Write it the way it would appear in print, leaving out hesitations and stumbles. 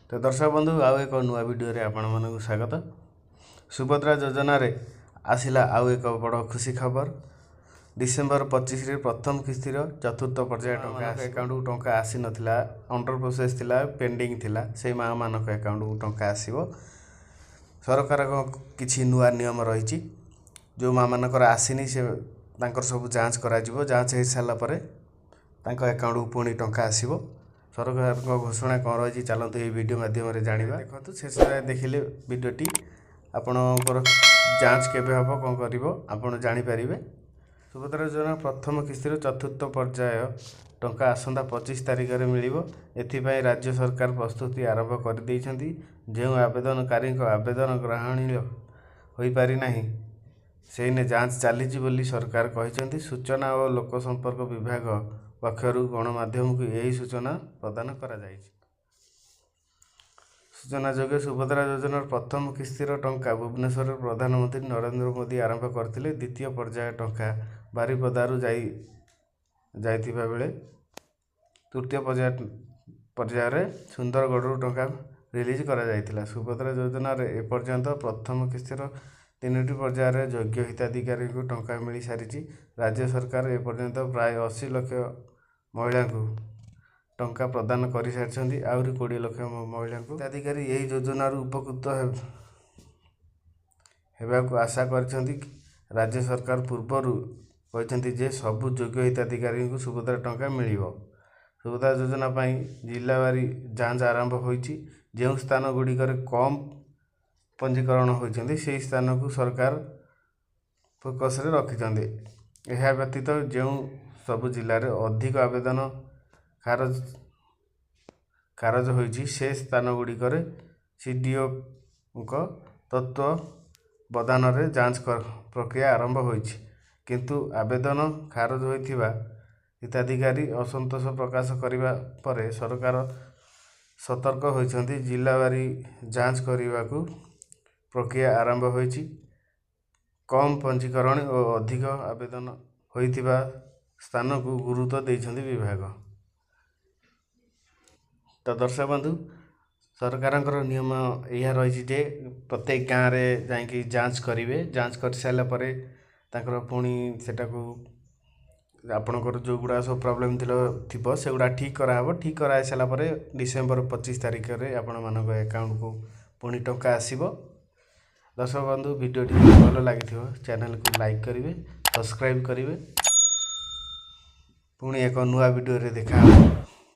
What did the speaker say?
तो दर्शक बंधु आउ एक नुआ वीडियो रे आपण मानक स्वागत। सुभद्रा योजना रे आसिला आउ एक बड़ खुशी खबर। डिसेम्बर 25 रे प्रथम किस्तिर चतुर्थ पर्याय टंका अकाउंट टंका आसी नथिला, अंडर प्रोसेस थिला, पेंडिंग थिला, से माँ मानक अकाउंट टंका आसीबो। सरकार को किछि नुआ नियम रहिछि, जो माँ मानकर आसीनी से तांकर सब जांच करा जिवो। जांच हे साला परे तांको अकाउंट पुणी टंका आसीबो। सरकार को घोषणा कौन रही चलते ये वीडियो माध्यम जाना। देखो शेष देखिले वीडियोटी आपणकर जांच केबे हम कौन कर जापर। सुभद्रा योजना प्रथम किस्तिर चतुर्थ पर्याय टंका आसंता 25 तारिख में मिलिबो। एथिपाई राज्य सरकार प्रस्तुति आरंभ कर देइछंती। जो आवेदनकारी आवेदन ग्रहणीय हो पारि नाही सेने जांच चलीछि बोली सरकार कहते। सूचना और लोक संपर्क विभाग पक्षर गणमाध्यम को यही सूचना प्रदान करा जायछि। सूचना जोगे सुभद्रा योजना प्रथम किस्तिर टंका भुवनेश्वर प्रधानमंत्री नरेंद्र मोदी आरंभ करथिले। द्वितीय पर्याय टंका बारिपदारु जाइथिबा बेले तृतीय पर्याय रे सुंदरगढ़ टंका रिलीज करा जायथिला। सुभद्रा योजना रे एपर्यंत प्रथम किस्तिर 3टी पर्याय रे योग्य हिताधिकारी को टंका मिल सारी। राज्य सरकार एपर्यंत प्राय 80 लाख महिला को टंका प्रदान कर सारी। आहरी 20 लाख महिला को हिताधिकारी यही योजनार उपकृत हेबाकु आशा करछंती। राज्य सरकार पूर्वर कहते जे सबु योग्य हिताधिकारी को सुभद्रा टंका मिलिबो। सुभद्रा योजना पाई जिलावारी जांच आरंभ होईछि। जो स्थान गुड़िकर कम पंजीकरण होती से स्थान को सरकार फोकस रे रखिछंती। यह व्यतीत जो सबु जिले में अधिक आवेदन खारज होईछि से स्थान गुड़िकर सीडीओ तत्वावधान रे जांच प्रक्रिया आरंभ होईछि। किंतु आवेदन खारज होइथिबा हिताधिकारी असंतोष प्रकाश करिबा परे सरकार सतर्क होइछंती। जिलावारी जांच करिबाकू प्रक्रिया आरंभ होईछि। कम पंजीकरण और अधिक आवेदन होइथिबा स्थान को गुरुत्व देइछंती विभाग। तो दर्शक बंधु सरकार नियम यह रही जे प्रत्येक गाँव में जाकि जांच करेंगे। जांच कर सारा परे तांकर पुणी सेटा को आपणकर जो गुड़ा सब प्रॉब्लम थी से गुड़ा ठीक कराहब। ठीक करा सारा परे डिसेम्बर 25 तारिख में आपण मानक अकाउंट को पुणी टंका आसीबो। दर्शक बंधु वीडियोटी भल लगी चैनल को लाइक करेंगे, सब्सक्राइब करेंगे। पुणी एक नुआ वीडियो रे देखा।